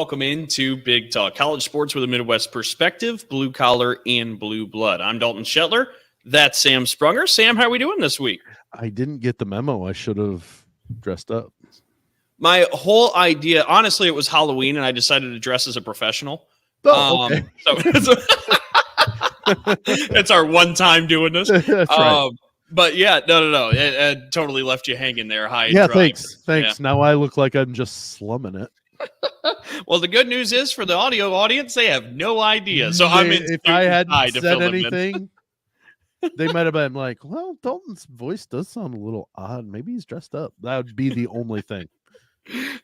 welcome into Big Talk, college sports with a Midwest perspective, blue collar and blue blood. I'm Dalton Shetler. That's Sam Sprunger. Sam, how are we doing this week? I didn't get the memo. I should have dressed up. My whole idea, honestly, it was Halloween, and I decided to dress as a professional. Oh, okay. So it's our one time doing this. That's right. But yeah, no. It totally left you hanging there high and Yeah, dry. thanks. Yeah. Now I look like I'm just slumming it. Well, the good news is for the audio audience, they have no idea. So I'm in. If I hadn't said anything, anything, they might have been like, well, Dalton's voice does sound a little odd. Maybe he's dressed up. That would be the only thing.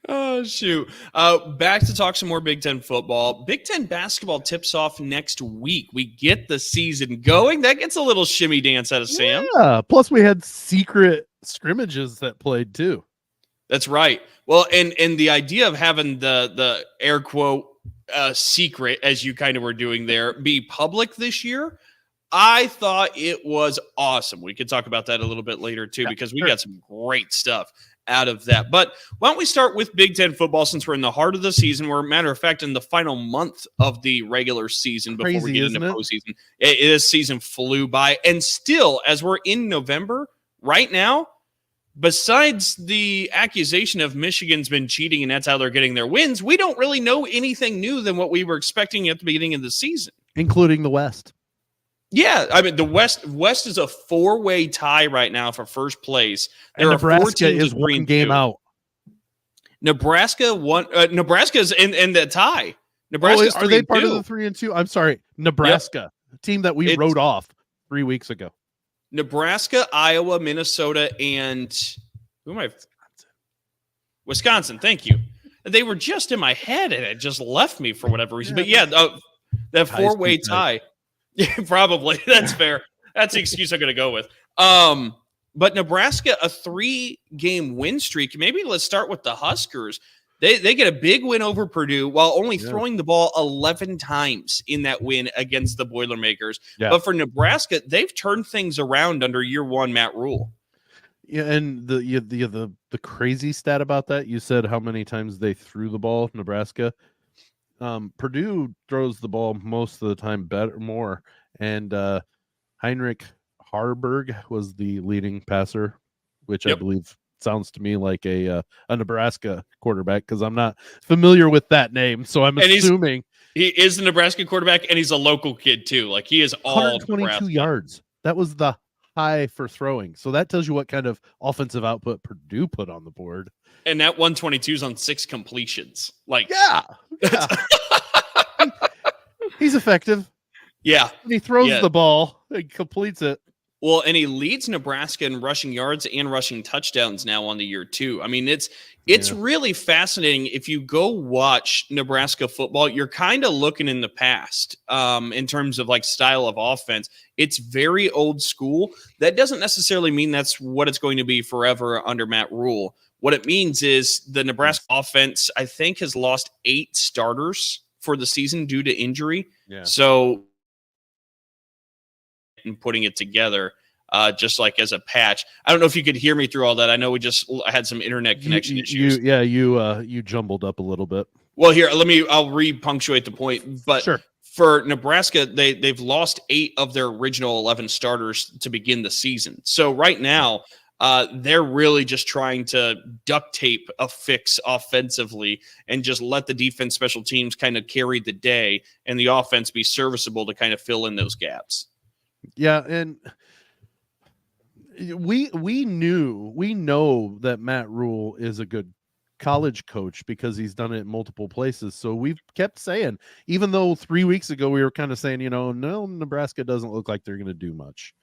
Oh, shoot. Back to talk some more Big Ten football. Big Ten basketball tips off next week. We get the season going. That gets a little shimmy dance out of Sam. Yeah. Plus, we had secret scrimmages that played too. That's right. Well, and the idea of having the air quote secret, as you kind of were doing there, be public this year, I thought it was awesome. We could talk about that a little bit later too, because we got some great stuff out of that. But why don't we start with Big Ten football, since we're in the heart of the season. We're, matter of fact, in the final month of the regular season before we get into postseason. This season flew by. And still, as we're in November right now, besides the accusation of Michigan's been cheating and that's how they're getting their wins, we don't really know anything new than what we were expecting at the beginning of the season. Including the West. Yeah, I mean, the West is a four-way tie right now for first place. And Nebraska is one game out. Nebraska won. Nebraska's in the tie. Nebraska's are they part of the 3-2? I'm sorry, Nebraska, a team that we wrote off 3 weeks ago. Nebraska, Iowa, Minnesota, and who am I? Wisconsin. Thank you. They were just in my head, and it just left me for whatever reason. But yeah, that four-way tie. Yeah, probably. That's fair. That's the excuse I'm going to go with. But Nebraska, a 3-game win streak. Maybe let's start with the Huskers. They get a big win over Purdue while only throwing the ball 11 times in that win against the Boilermakers. Yeah. But for Nebraska, they've turned things around under year one Matt Rule. Yeah, and the crazy stat about that, you said how many times they threw the ball, Nebraska. Purdue throws the ball most of the time more, and Heinrich Harburg was the leading passer, which I believe sounds to me like a Nebraska quarterback, because I'm not familiar with that name, so I'm assuming he is the Nebraska quarterback, and he's a local kid too. Like, he is all 122 Nebraska. yards. That was the high for throwing, so that tells you what kind of offensive output Purdue put on the board. And that 122 is on 6 completions. Like, yeah. He's effective. Yeah. He throws the ball and completes it. Well, and he leads Nebraska in rushing yards and rushing touchdowns now on the year too. I mean, it's really fascinating. If you go watch Nebraska football, you're kind of looking in the past in terms of like style of offense. It's very old school. That doesn't necessarily mean that's what it's going to be forever under Matt Rule. What it means is the Nebraska offense, I think, has lost 8 starters for the season due to injury. Yeah. So, and putting it together just like as a patch. I don't know if you could hear me through all that. I know we just had some internet connection issues. You jumbled up a little bit. Well, here, I'll re-punctuate the point. But for Nebraska, they've lost 8 of their original 11 starters to begin the season. So right now, they're really just trying to duct tape a fix offensively and just let the defense, special teams kind of carry the day and the offense be serviceable to kind of fill in those gaps. Yeah, and we know that Matt Rule is a good college coach because he's done it in multiple places. So we've kept saying, even though 3 weeks ago we were kind of saying, no, Nebraska doesn't look like they're going to do much.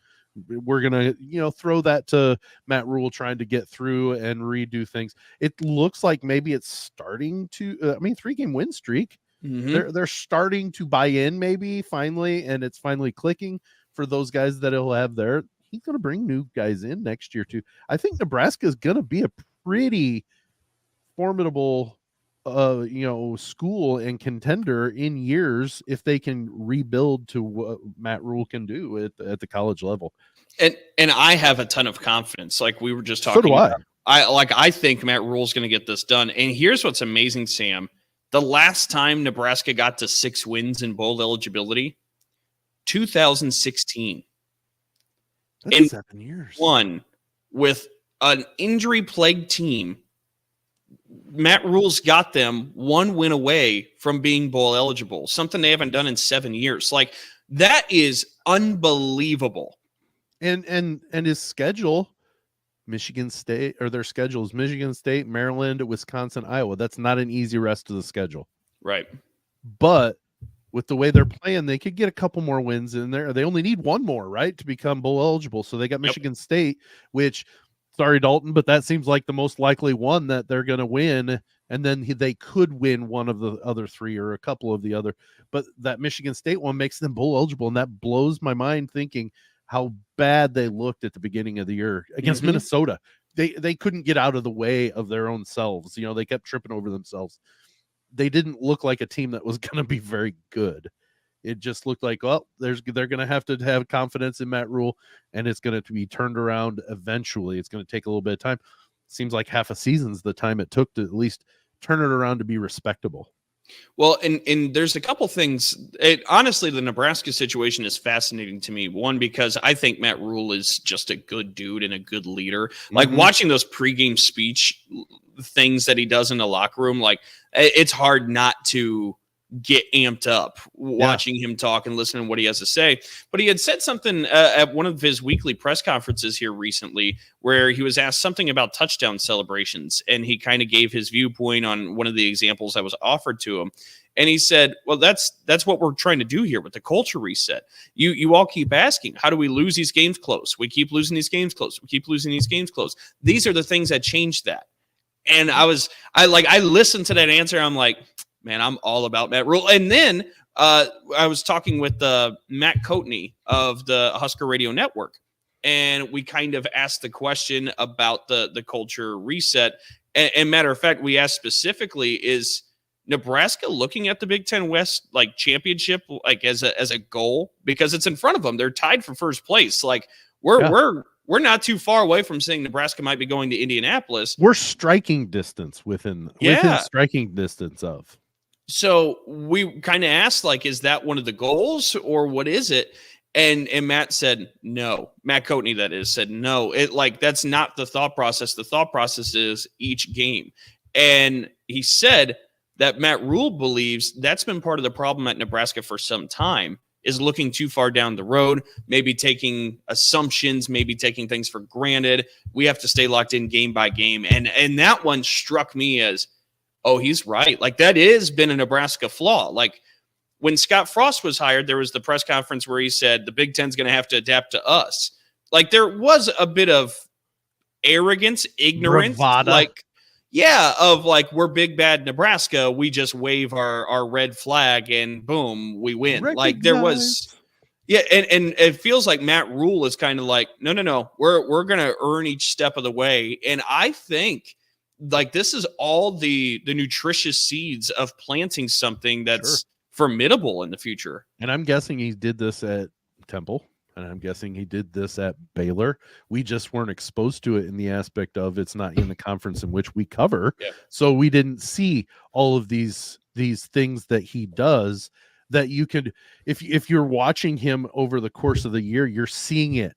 We're going to, throw that to Matt Rule trying to get through and redo things. It looks like maybe it's starting to, 3-game win streak. Mm-hmm. They're starting to buy in maybe finally, and it's finally clicking for those guys that he'll have there. He's going to bring new guys in next year too. I think Nebraska is going to be a pretty formidable, school and contender in years if they can rebuild to what Matt Rule can do at the college level. And I have a ton of confidence. Like we were just talking. So do I. I think Matt Rule's going to get this done. And here's what's amazing, Sam. The last time Nebraska got to 6 wins in bowl eligibility, 2016. That's And 7 years. one with an injury-plagued team. Matt Rule's got them 1 win away from being bowl eligible, something they haven't done in 7 years. Like, that is unbelievable. And his schedule, Michigan State, or their schedules, Michigan State, Maryland, Wisconsin, Iowa. That's not an easy rest of the schedule. Right. But with the way they're playing, they could get a couple more wins in there. They only need one more, right, to become bowl eligible. So they got Michigan State, which, sorry, Dalton, but that seems like the most likely one that they're going to win. And then they could win one of the other 3 or a couple of the other. But that Michigan State one makes them bowl eligible. And that blows my mind thinking how bad they looked at the beginning of the year against Minnesota. They couldn't get out of the way of their own selves. You know, they kept tripping over themselves. They didn't look like a team that was going to be very good. It just looked like, well, they're going to have confidence in Matt Rule, and it's going to be turned around eventually. It's going to take a little bit of time. Seems like half a season's the time it took to at least turn it around to be respectable. Well, and there's a couple things. Honestly, the Nebraska situation is fascinating to me. One, because I think Matt Rule is just a good dude and a good leader. Like, watching those pregame speech things that he does in the locker room, like, it's hard not to get amped up watching him talk and listening to what he has to say. But he had said something at one of his weekly press conferences here recently where he was asked something about touchdown celebrations, and he kind of gave his viewpoint on one of the examples that was offered to him. And he said, well, that's what we're trying to do here with the culture reset. You all keep asking, how do we lose these games close? We keep losing these games close. We keep losing these games close. These are the things that change that. And I listened to that answer. I'm like, man, I'm all about Matt Rule. And then I was talking with Matt Coatney of the Husker Radio Network, and we kind of asked the question about the culture reset. And matter of fact, we asked specifically, is Nebraska looking at the Big Ten West like championship like as a goal? Because it's in front of them. They're tied for first place. Like we're not too far away from saying Nebraska might be going to Indianapolis. We're striking distance within striking distance of. So we kind of asked, like, is that one of the goals or what is it? And Matt said no. Matt Coatney, that is, said no. That's not the thought process. The thought process is each game. And he said that Matt Rule believes that's been part of the problem at Nebraska for some time, is looking too far down the road, maybe taking assumptions, maybe taking things for granted. We have to stay locked in game by game. And that one struck me as, oh, he's right. Like, that has been a Nebraska flaw. Like, when Scott Frost was hired, there was the press conference where he said the Big Ten's going to have to adapt to us. Like, there was a bit of arrogance, ignorance, bravada. of like, we're big bad Nebraska. We just wave our red flag and boom, we win. Like, there was, and it feels like Matt Rule is kind of like, no, we're going to earn each step of the way. And I think, like, this is all the nutritious seeds of planting something that's formidable in the future. And I'm guessing he did this at Temple, and I'm guessing he did this at Baylor. We just weren't exposed to it in the aspect of it's not in the conference in which we cover. Yeah. So we didn't see all of these things that he does that you could, if you're watching him over the course of the year, you're seeing it.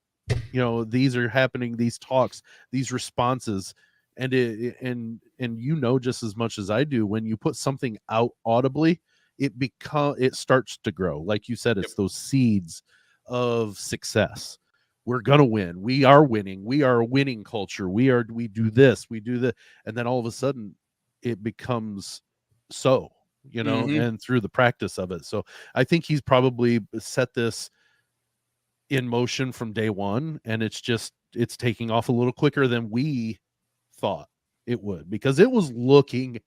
You know, these are happening, these talks, these responses. And you know just as much as I do, when you put something out audibly, it starts to grow. Like you said, it's those seeds of success. We're gonna win. We are winning. We are a winning culture. We do this. We do that, and then all of a sudden, it becomes so. You know, and through the practice of it. So I think he's probably set this in motion from day one, and it's taking off a little quicker than we thought it would, because it was looking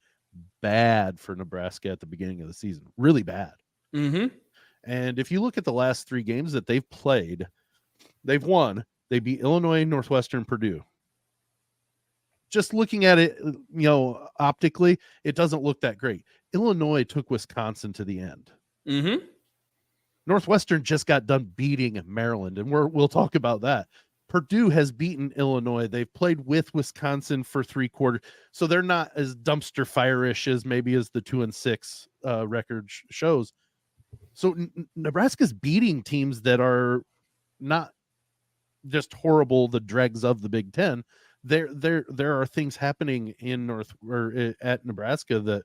bad for Nebraska at the beginning of the season, really bad. And if you look at the last 3 games that they've played, they've won. They beat Illinois, Northwestern, Purdue. Just looking at it, you know, optically, it doesn't look that great. Illinois took Wisconsin to the end. Northwestern just got done beating Maryland, and we'll talk about that. Purdue has beaten Illinois. They've played with Wisconsin for 3 quarters. So they're not as dumpster fire-ish as maybe as the 2-6 record shows. So Nebraska's beating teams that are not just horrible, the dregs of the Big Ten. There are things happening in at Nebraska that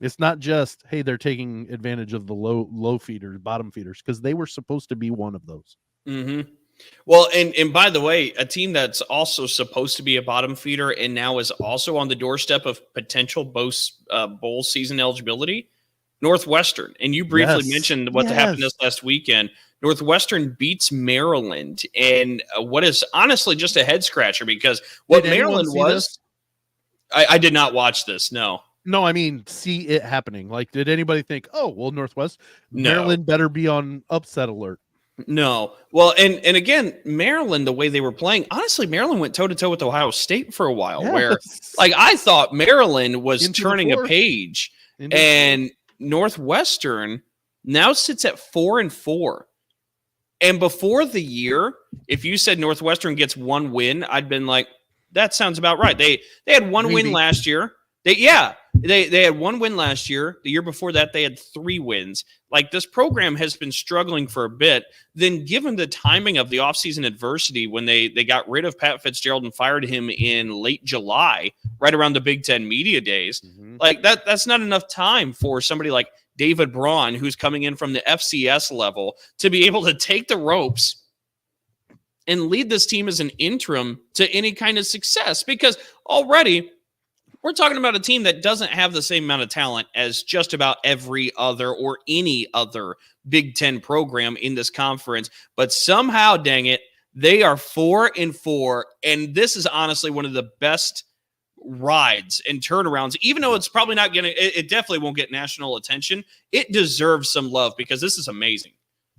it's not just, hey, they're taking advantage of the low feeders, bottom feeders, because they were supposed to be one of those. Mm-hmm. Well, and by the way, a team that's also supposed to be a bottom feeder and now is also on the doorstep of potential bowl season eligibility, Northwestern. And you briefly mentioned what happened this last weekend. Northwestern beats Maryland, and what is honestly just a head scratcher, because what Maryland was, I did not watch this. No, I mean, see it happening. Like, did anybody think, oh, well, Maryland better be on upset alert? No. Well, and again, Maryland, the way they were playing, honestly, Maryland went toe-to-toe with Ohio State for a while, where, like, I thought Maryland was turning a page, and Northwestern now sits at 4-4. And before the year, if you said Northwestern gets 1 win, I'd been like, that sounds about right. They had 1 win last year. They had 1 win last year. The year before that, they had 3 wins. Like, this program has been struggling for a bit. Then, given the timing of the offseason adversity, when they got rid of Pat Fitzgerald and fired him in late July, right around the Big Ten media days, like that's not enough time for somebody like David Braun, who's coming in from the FCS level, to be able to take the ropes and lead this team as an interim to any kind of success. Because already, we're talking about a team that doesn't have the same amount of talent as just about every other or any other Big Ten program in this conference. But somehow, dang it, they are 4-4. And this is honestly one of the best rides and turnarounds, even though it's probably not getting, it definitely won't get national attention. It deserves some love because this is amazing.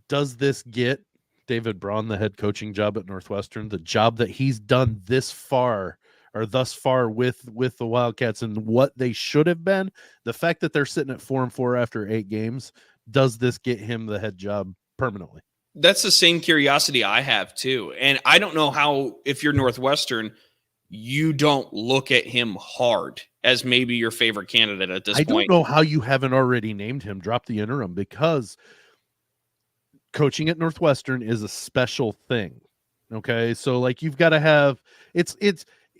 Does this get David Braun the head coaching job at Northwestern, the job that he's done thus far with the Wildcats and what they should have been? The fact that they're sitting at 4-4 after 8 games, does this get him the head job permanently? That's the same curiosity I have too. And I don't know how, if you're Northwestern, you don't look at him hard as maybe your favorite candidate at this point. I don't know how you haven't already named him, drop the interim, because coaching at Northwestern is a special thing. Okay. So like, you've got to have,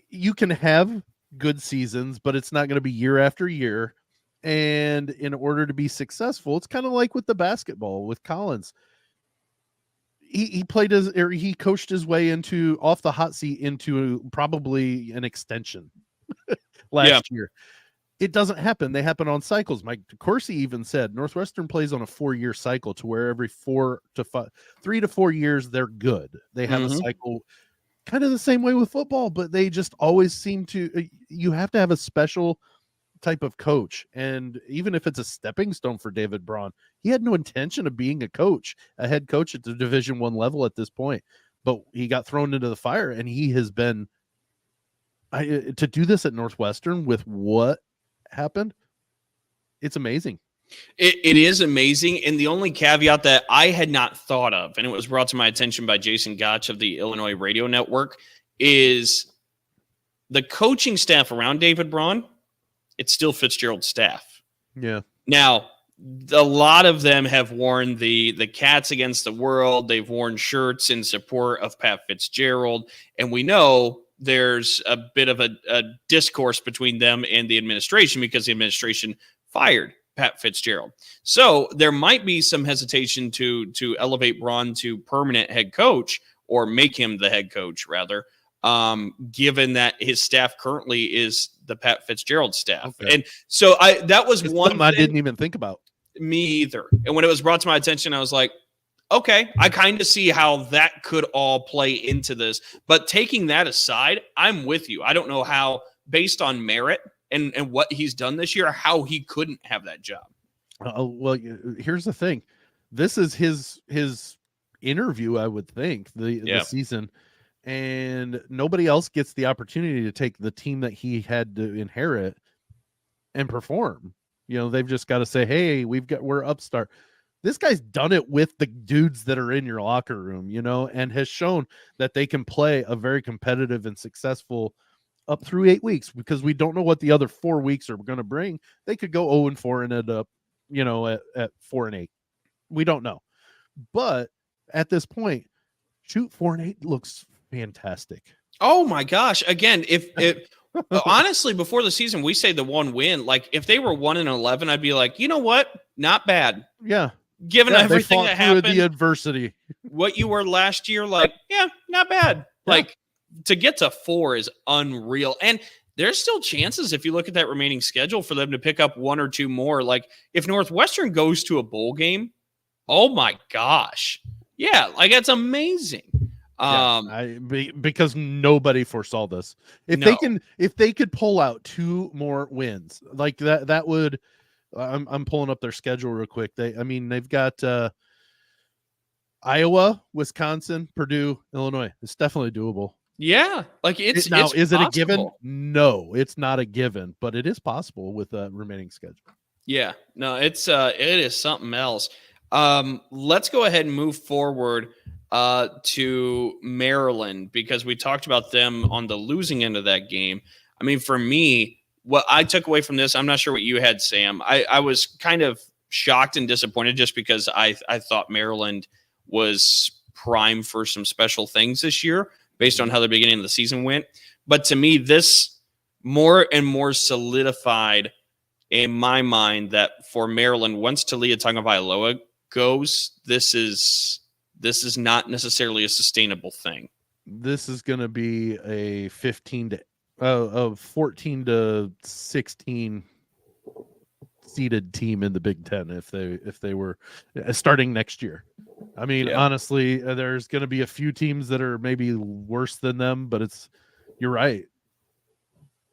you can have good seasons, but it's not going to be year after year. And in order to be successful, it's kind of like with the basketball with Collins. He coached his way off the hot seat into probably an extension last year. It doesn't happen. They happen on cycles. Mike Corsi even said Northwestern plays on a 4-year cycle, to where every 3 to 4 years, they're good. They have a cycle kind of the same way with football, but they just always seem to, you have to have a special type of coach. And even if it's a stepping stone for David Braun, he had no intention of being a head coach at the Division I level at this point, but he got thrown into the fire, and he has been to do this at Northwestern with what happened. It's amazing. It is amazing. And the only caveat that I had not thought of, and it was brought to my attention by Jason Gotch of the Illinois Radio Network, is the coaching staff around David Braun. It's still Fitzgerald's staff. Yeah. Now, a lot of them have worn the Cats Against the World. They've worn shirts in support of Pat Fitzgerald. And we know there's a bit of a discourse between them and the administration, because the administration fired Pat Fitzgerald. So there might be some hesitation to elevate Braun to permanent head coach, or make him the head coach, rather, given that his staff currently is the Pat Fitzgerald staff. Okay. And so that was one thing I didn't even think about. Me either. And when it was brought to my attention, I was like, okay, I kind of see how that could all play into this. But taking that aside, I'm with you. I don't know how, based on merit and what he's done this year, how he couldn't have that job. Well, here's the thing. This is his interview, I would think, the season. And nobody else gets the opportunity to take the team that he had to inherit and perform. They've just got to say, hey, we're upstart. This guy's done it with the dudes that are in your locker room, and has shown that they can play a very competitive and successful up through 8 weeks, because we don't know what the other 4 weeks are going to bring. They could go 0-4 and end up, at 4-8. We don't know. But at this point, shoot, 4-8 looks fantastic. Oh my gosh. Again, if honestly, before the season, we say the one win, like if they were 1-11, I'd be like, you know what? Not bad. Yeah. Given everything that happened, the adversity, what you were last year, like, yeah, not bad. Yeah. Like, to get to 4 is unreal. And there's still chances, if you look at that remaining schedule, for them to pick up 1 or 2 more. Like, if Northwestern goes to a bowl game, oh my gosh. Yeah, like, that's amazing. Because nobody foresaw this. If they could pull out 2 more wins, like that would. I'm pulling up their schedule real quick. They've got Iowa, Wisconsin, Purdue, Illinois. It's definitely doable. Yeah, like is it a given? No, it's not a given, but it is possible with the remaining schedule. Yeah, no, it is something else. Let's go ahead and move forward to Maryland, because we talked about them on the losing end of that game. I mean, for me, what I took away from this, I'm not sure what you had, Sam. I was kind of shocked and disappointed, just because I thought Maryland was prime for some special things this year based on how the beginning of the season went. But to me, this more and more solidified in my mind that for Maryland, once Talia Tagovailoa goes, this is not necessarily a sustainable thing. This is going to be a 14 to 16 seeded team in the Big Ten if they were starting next year. I mean, honestly, there's going to be a few teams that are maybe worse than them, but you're right.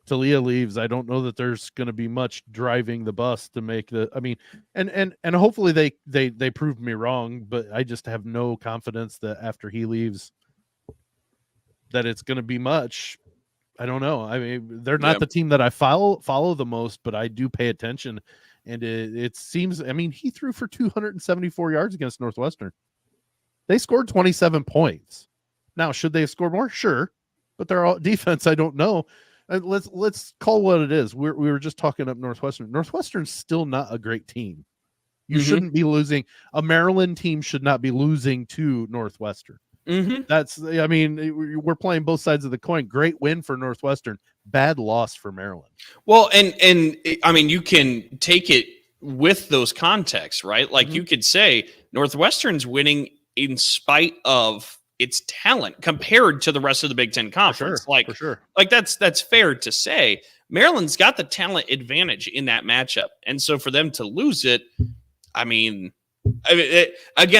Talia leaves. I don't know that there's going to be much driving the bus to make and hopefully they prove me wrong, but I just have no confidence that after he leaves that it's going to be much. I don't know. I mean, they're not the team that I follow the most, but I do pay attention. And it seems, I mean, he threw for 274 yards against Northwestern. They scored 27 points. Now, should they have scored more? Sure. But their defense, I don't know. And let's call what it is. We were just talking up Northwestern. Northwestern's still not a great team. You shouldn't be losing. A Maryland team should not be losing to Northwestern. We're playing both sides of the coin. Great win for Northwestern, bad loss for Maryland. Well, and I mean, you can take it with those contexts, right? Like you could say Northwestern's winning in spite of its talent compared to the rest of the Big Ten Conference. For sure. Like that's fair to say. Maryland's got the talent advantage in that matchup. And so for them to lose it, again,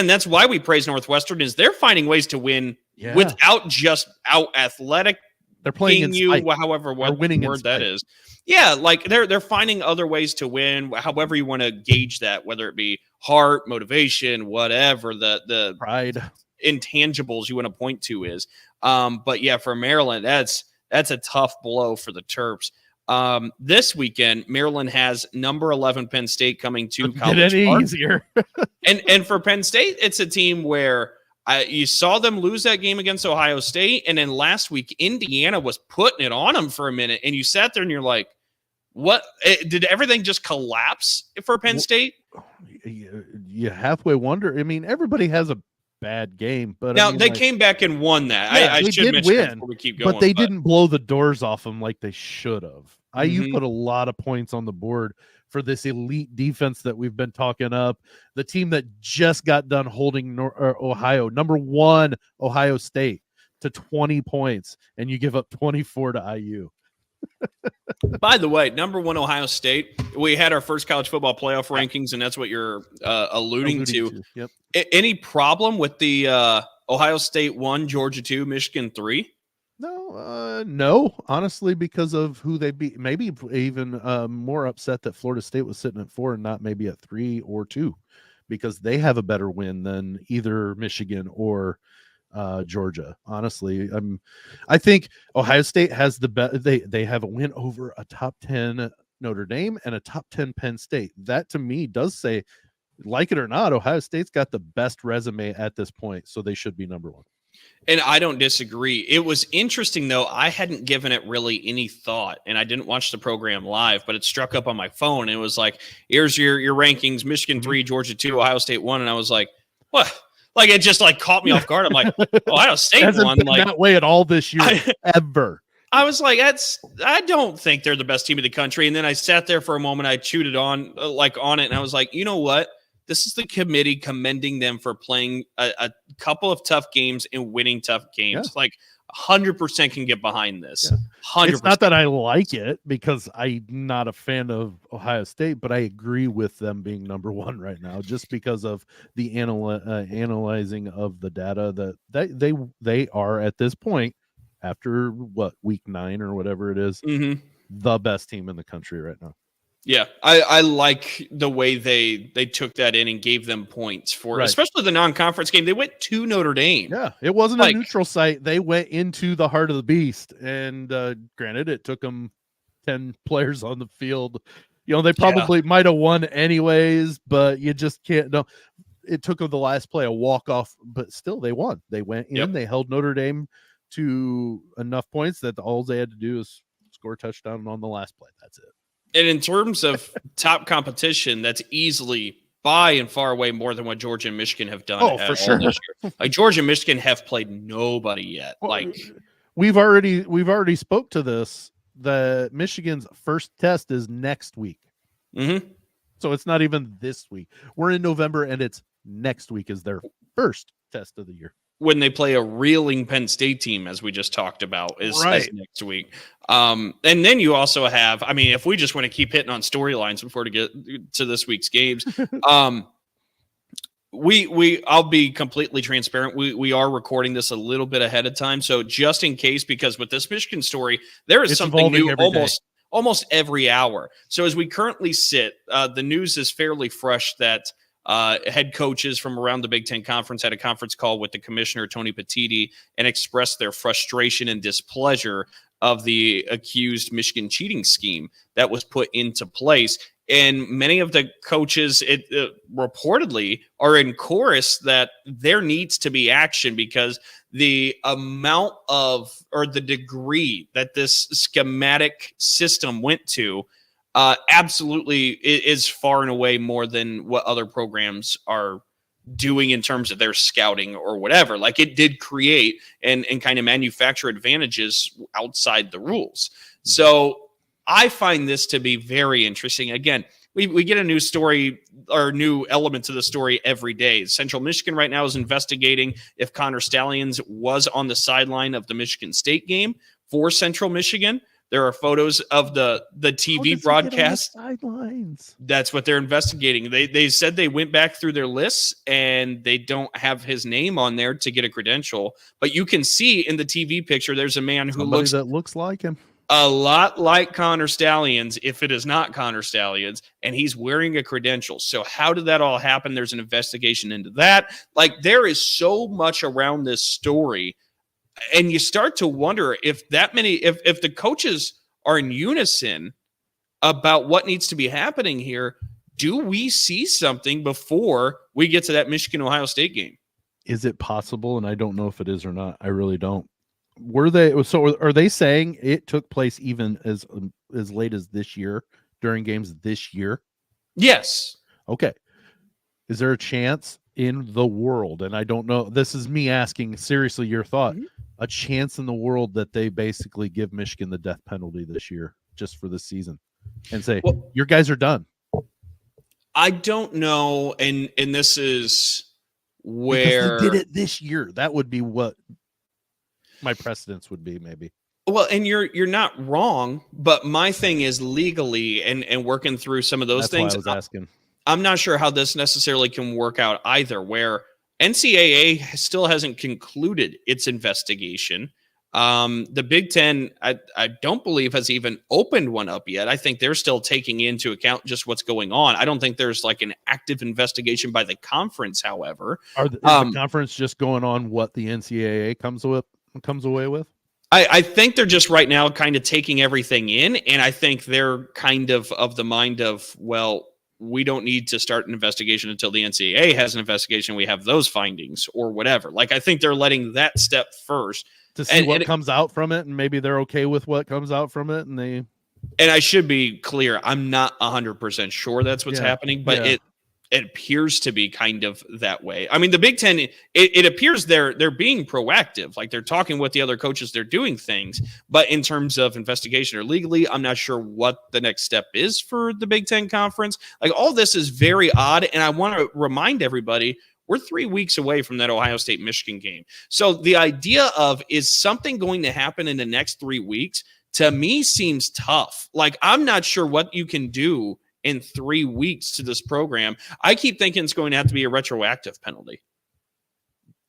that's why we praise Northwestern, is they're finding ways to win without just out athletic. They're playing however what word that is. Yeah, like they're finding other ways to win, however you want to gauge that, whether it be heart, motivation, whatever the pride, intangibles you want to point to is. But yeah, for Maryland, that's a tough blow for the Terps. This weekend, Maryland has number 11 Penn State coming to College Park. Easier. and for Penn State, it's a team where you saw them lose that game against Ohio State, and then last week Indiana was putting it on them for a minute, and you sat there and you're like, "What? Did everything just collapse for Penn State?" You halfway wonder. I mean, everybody has a bad game, but now they came back and won that. Yeah, I should mention win, before we keep going, but they didn't blow the doors off them like they should have. IU put a lot of points on the board for this elite defense that we've been talking up. The team that just got done holding Ohio, number 1 Ohio State, to 20 points, and you give up 24 to IU. By the way, number 1 Ohio State, we had our first college football playoff rankings, and that's what you're alluding to. Yep. Any problem with the Ohio State 1, Georgia 2, Michigan 3? No, honestly, because of who they beat. Maybe even more upset that Florida State was sitting at 4 and not maybe at 3 or 2, because they have a better win than either Michigan or Georgia. Honestly, I think Ohio State has the best. They have a win over a top 10 Notre Dame and a top 10 Penn State. That to me does say like it or not, Ohio State's got the best resume at this point, so they should be number one. And I don't disagree. It was interesting, though. I hadn't given it really any thought, and I didn't watch the program live, but it struck up on my phone. And it was like, here's your rankings: Michigan 3, Georgia 2, Ohio State 1. And I was like, what? Like, it just like caught me off guard. I'm like, Ohio State Hasn't 1. been Like that way at all this year, ever. I was like, I don't think they're the best team in the country. And then I sat there for a moment. I chewed it on it. And I was like, you know what? This is the committee commending them for playing a couple of tough games and winning tough games. Yeah. Like 100% can get behind this. Yeah. 100%. It's not that I like it because I'm not a fan of Ohio State, but I agree with them being number one right now just because of the analyzing of the data that they are at this point after week 9 or whatever it is, the best team in the country right now. Yeah, I like the way they took that in and gave them points for especially the non-conference game. They went to Notre Dame. Yeah, it wasn't a neutral site. They went into the heart of the beast. And granted, it took them 10 players on the field. You know, they probably might have won anyways, but you just can't know. It took them the last play, a walk-off, but still they won. They went in, they held Notre Dame to enough points that all they had to do is score a touchdown on the last play. That's it. And in terms of top competition, that's easily by and far away more than what Georgia and Michigan have done. Oh, for sure. This year. Like Georgia and Michigan have played nobody yet. Well, like we've already spoke to this. The Michigan's first test is next week. So it's not even this week. We're in November, and it's next week is their first test of the year. When they play a reeling Penn State team, as we just talked about, is next week. And then you also have, I mean, if we just want to keep hitting on storylines before to get to this week's games, I'll be completely transparent. We are recording this a little bit ahead of time. So just in case, because with this Michigan story, there is something new almost every hour. So as we currently sit, the news is fairly fresh that head coaches from around the Big Ten Conference had a conference call with the commissioner, Tony Petitti, and expressed their frustration and displeasure of the accused Michigan cheating scheme that was put into place. And many of the coaches reportedly are in chorus that there needs to be action because the amount of, or the degree that this schematic system went to absolutely is far and away more than what other programs are doing in terms of their scouting or whatever. Like it did create and kind of manufacture advantages outside the rules. So I find this to be very interesting. Again, we get a new story or new element to the story every day. Central Michigan right now is investigating if Connor Stalions was on the sideline of the Michigan State game for Central Michigan. There are photos of the TV broadcast. Sidelines. That's what they're investigating. They said they went back through their lists and they don't have his name on there to get a credential. But you can see in the TV picture, there's a man who looks like him. A lot like Connor Stalions, if it is not Connor Stalions, and he's wearing a credential. So how did that all happen? There's an investigation into that. Like there is so much around this story. And you start to wonder if if the coaches are in unison about what needs to be happening here, do we see something before we get to that Michigan-Ohio State game? Is it possible? And I don't know if it is or not. I really don't. Are they saying it took place even as late as this year during games this year? Yes. Okay. Is there a chance in the world, and I don't know, this is me asking seriously your thought, a chance in the world that they basically give Michigan the death penalty this year just for this season and say, your guys are done? I don't know. And this is where because they did it this year. That would be what my precedence would be, maybe. Well, and you're not wrong, but my thing is legally and working through some of those things. Why I was asking. I'm not sure how this necessarily can work out either, where NCAA still hasn't concluded its investigation. The Big Ten, I don't believe has even opened one up yet. I think they're still taking into account just what's going on. I don't think there's like an active investigation by the conference, however. Is the conference just going on what the NCAA comes away with? I think they're just right now kind of taking everything in, and I think they're kind of the mind of, well, we don't need to start an investigation until the NCAA has an investigation. We have those findings or whatever. Like, I think they're letting that step first to see what comes out from it, and maybe they're okay with what comes out from it. And I should be clear, I'm not 100% sure that's what's happening, but it appears to be kind of that way. I mean, the Big Ten, it appears they're being proactive. Like, they're talking with the other coaches, they're doing things. But in terms of investigation or legally, I'm not sure what the next step is for the Big Ten Conference. Like, all this is very odd. And I want to remind everybody, we're 3 weeks away from that Ohio State-Michigan game. So the idea of, is something going to happen in the next 3 weeks, to me seems tough. Like, I'm not sure what you can do in 3 weeks to this program. I keep thinking it's going to have to be a retroactive penalty.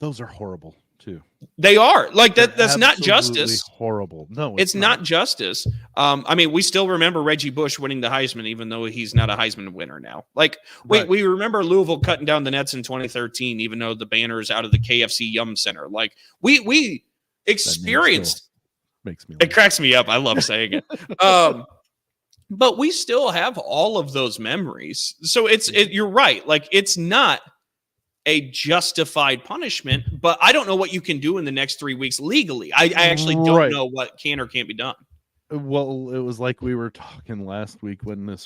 Those are horrible too. They are. Like, that's not justice. Horrible. No, it's not justice. I mean, we still remember Reggie Bush winning the Heisman, even though he's not a Heisman winner now. Like, we remember Louisville cutting down the Nets in 2013, even though the banner is out of the KFC Yum Center. Like, we experienced. Makes me. It cracks me up. I love saying it. But we still have all of those memories. So you're right. Like, it's not a justified punishment, but I don't know what you can do in the next 3 weeks legally. I actually don't know what can or can't be done. Well, it was like we were talking last week when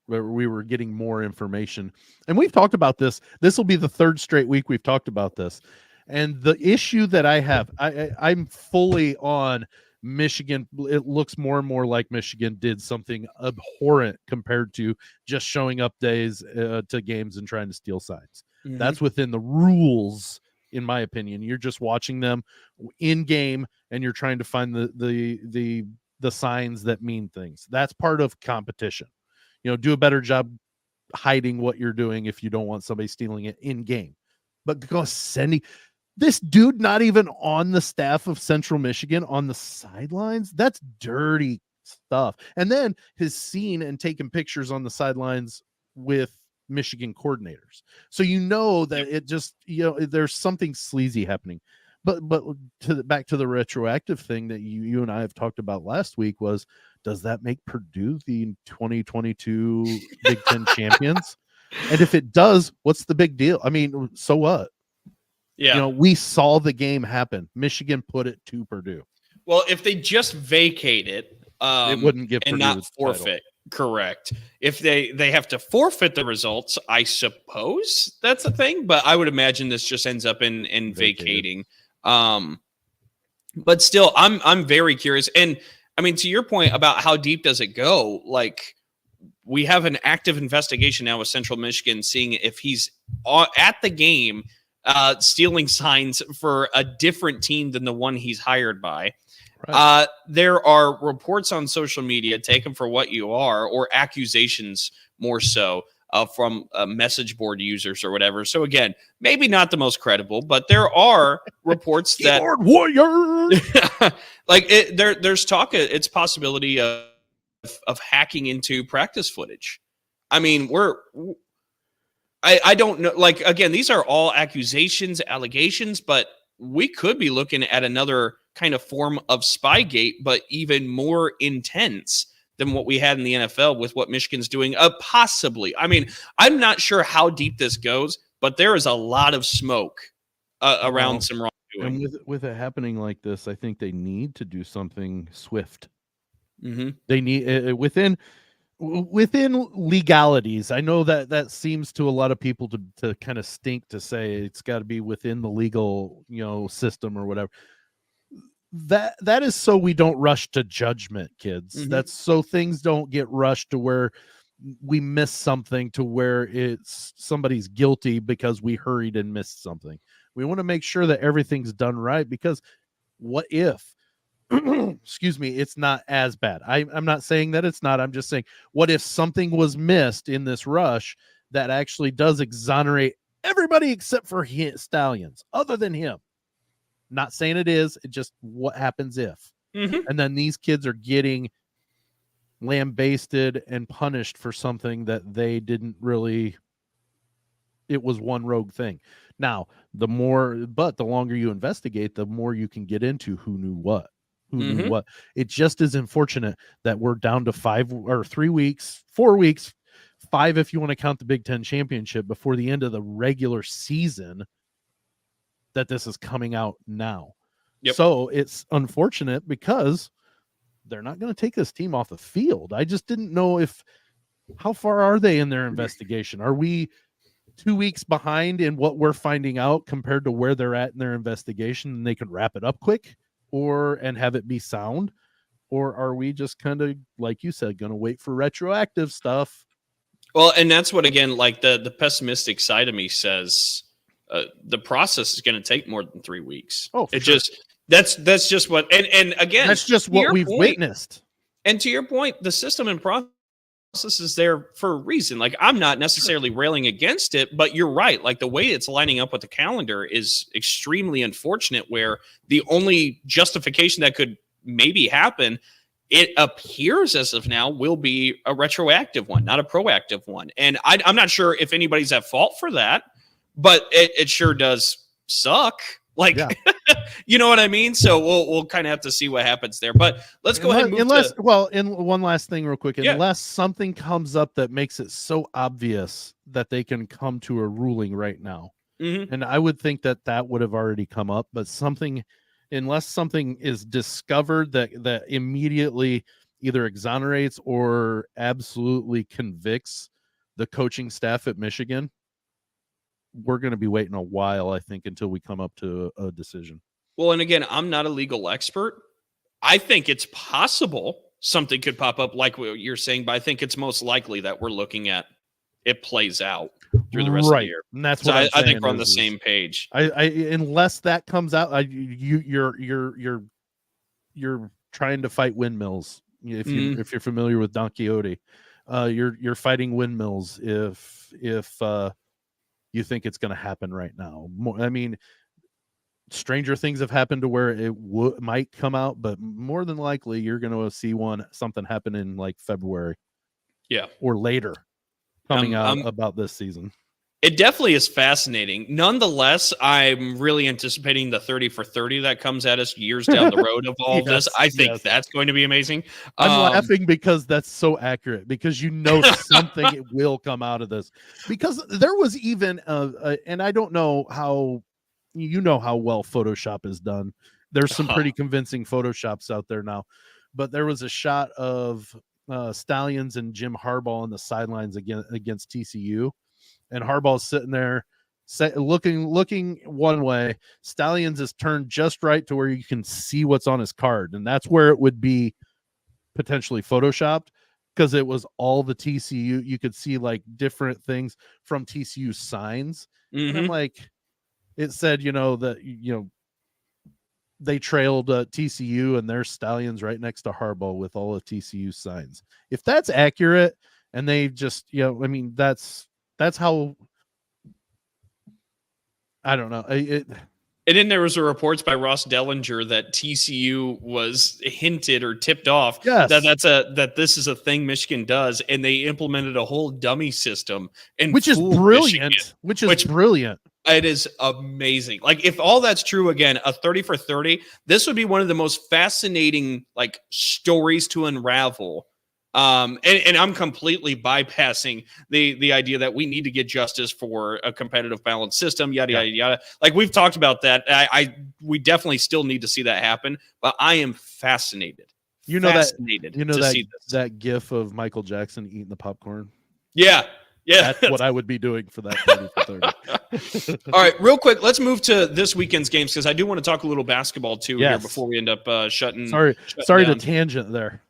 we were getting more information, and we've talked about this. This will be the third straight week we've talked about this. And the issue that I have, I'm fully on Michigan. It looks more and more like Michigan did something abhorrent compared to just showing up days to games and trying to steal signs. Mm-hmm. That's within the rules, in my opinion. You're just watching them in game and you're trying to find the signs that mean things. That's part of competition. Do a better job hiding what you're doing if you don't want somebody stealing it in game. But sending this dude not even on the staff of Central Michigan on the sidelines, that's dirty stuff. And then his scene and taking pictures on the sidelines with Michigan coordinators. So that it just, there's something sleazy happening. But back to the retroactive thing that you and I have talked about last week was, does that make Purdue the 2022 Big Ten champions? And if it does, what's the big deal? I mean, so what? Yeah. We saw the game happen. Michigan put it to Purdue. Well, if they just vacate it wouldn't give and Purdue not forfeit. Title. Correct. If they have to forfeit the results, I suppose that's a thing, but I would imagine this just ends up in vacating. But still, I'm very curious. And I mean, to your point about how deep does it go? Like, we have an active investigation now with Central Michigan, seeing if he's at the game stealing signs for a different team than the one he's hired by. Right. There are reports on social media, take them for what you are, or accusations more so from message board users or whatever. So again, maybe not the most credible, but there are reports that Keyboard warrior, there's talk. It's possibility of hacking into practice footage. I mean, I don't know. Like, again, these are all accusations, allegations, but we could be looking at another kind of form of Spygate, but even more intense than what we had in the NFL with what Michigan's doing. Possibly. I mean, I'm not sure how deep this goes, but there is a lot of smoke around some wrongdoing. And with it happening like this, I think they need to do something swift. Mm-hmm. They need within legalities. I know that seems to a lot of people to kind of stink to say it's got to be within the legal system or whatever. That is so we don't rush to judgment, kids. Mm-hmm. That's so things don't get rushed to where we miss something, to where it's somebody's guilty because we hurried and missed something. We want to make sure that everything's done right, because what if excuse me, it's not as bad. I'm not saying that it's not. I'm just saying, what if something was missed in this rush that actually does exonerate everybody except for Stallions, other than him? Not saying it is. It just, what happens if? Mm-hmm. And then these kids are getting lambasted and punished for something that they didn't really. It was one rogue thing. Now, the longer you investigate, the more you can get into who knew what. Knew what. It just is unfortunate that we're down to 4 weeks, 5 if you want to count the Big Ten championship before the end of the regular season that this is coming out now. Yep. So it's unfortunate because they're not going to take this team off the field. I just didn't know how far are they in their investigation? Are we 2 weeks behind in what we're finding out compared to where they're at in their investigation, and they can wrap it up quick and have it be sound? Or are we just kind of, like you said, going to wait for retroactive stuff? Well, and that's what, again, like the pessimistic side of me says, the process is going to take more than 3 weeks. Oh, it sure. That's just what, and again, that's just what we've witnessed. And to your point, the system and process is there for a reason. Like, I'm not necessarily railing against it, but you're right. Like, the way it's lining up with the calendar is extremely unfortunate, where the only justification that could maybe happen, it appears as of now, will be a retroactive one, not a proactive one. And I'm not sure if anybody's at fault for that, but it sure does suck. Like, yeah. You know what I mean? So we'll kind of have to see what happens there. But let's go ahead and move and one last thing real quick. Unless something comes up that makes it so obvious that they can come to a ruling right now. Mm-hmm. And I would think that would have already come up, but unless something is discovered that immediately either exonerates or absolutely convicts the coaching staff at Michigan, we're going to be waiting a while, I think, until we come up to a decision. Well, and again, I'm not a legal expert. I think it's possible something could pop up like what you're saying, but I think it's most likely that we're looking at it plays out through the rest of the year. And that's what I think we're on the same page. Unless that comes out, you're trying to fight windmills. If you're familiar with Don Quixote, you're fighting windmills if you think it's going to happen right now. I mean, stranger things have happened to where it might come out, but more than likely you're going to see something happen in like February, or later, coming out about this season. It definitely is fascinating. Nonetheless, I'm really anticipating the 30 for 30 that comes at us years down the road of all this. I think that's going to be amazing. I'm laughing because that's so accurate, because something will come out of this. Because there was even, and I don't know how well Photoshop is done. There's some pretty convincing Photoshops out there now. But there was a shot of Stallions and Jim Harbaugh on the sidelines against TCU. And Harbaugh's sitting there looking one way. Stallions is turned just right to where you can see what's on his card. And that's where it would be potentially photoshopped, because it was all the TCU. You could see like different things from TCU signs. Mm-hmm. And I'm like, it said, they trailed TCU and there's Stallions right next to Harbaugh with all of TCU signs. If that's accurate, and they just, that's how, I don't know. And then there was reports by Ross Dellinger that TCU was hinted or tipped off that this is a thing Michigan does, and they implemented a whole dummy system, and which is brilliant. It is amazing. Like, if all that's true, again, a 30 for 30, this would be one of the most fascinating stories to unravel. And I'm completely bypassing the idea that we need to get justice for a competitive balanced system, yada yada. Like, we've talked about that. We definitely still need to see that happen, but I am fascinated. That gif of Michael Jackson eating the popcorn. Yeah. That's what I would be doing for that 30 for 30. All right, real quick, let's move to this weekend's games, because I do want to talk a little basketball too here before we end up shutting. Sorry to tangent there.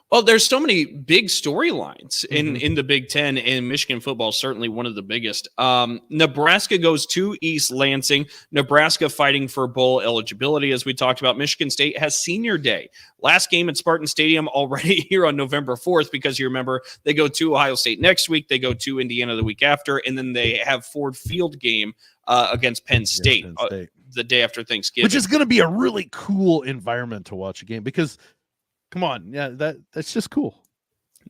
Well, there's so many big storylines in the Big Ten, and Michigan football is certainly one of the biggest. Nebraska goes to East Lansing. Nebraska fighting for bowl eligibility, as we talked about. Michigan State has senior day. Last game at Spartan Stadium already here on November 4th, because you remember they go to Ohio State next week. They go to Indiana the week after, and then they have Ford Field game against Penn State, the day after Thanksgiving. Which is going to be a really cool environment to watch a game, because come on. Yeah, that's just cool.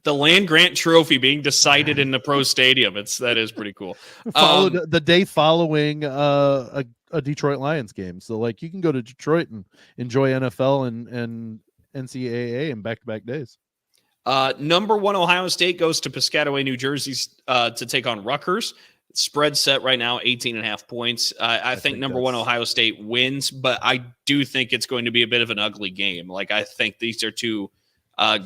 The Land Grant Trophy being decided in the pro stadium. That is pretty cool. Followed the day following a Detroit Lions game. So you can go to Detroit and enjoy NFL and NCAA in back-to-back days. Number 1 Ohio State goes to Piscataway, New Jersey to take on Rutgers. Spread set right now 18.5 points. I think number 1 Ohio State wins, but I do think it's going to be a bit of an ugly game. Like, I think these are two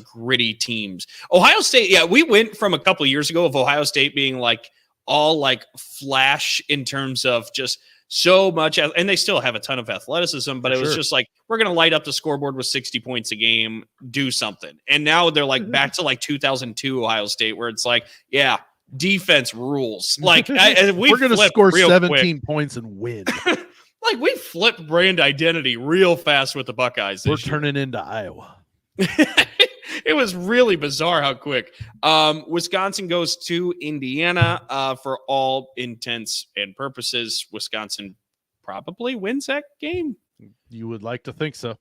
gritty teams. Ohio State, yeah, we went from a couple of years ago of Ohio State being like all like flash in terms of just so much, and they still have a ton of athleticism, but it was just like, we're going to light up the scoreboard with 60 points a game, do something. And now they're like back to like 2002 Ohio State, where it's like, yeah, defense rules. Like, we're going to score 17 points and win. Like, we flipped brand identity real fast with the Buckeyes. We're turning into Iowa. It was really bizarre how quick. Wisconsin goes to Indiana. For all intents and purposes, Wisconsin probably wins that game. You would like to think so.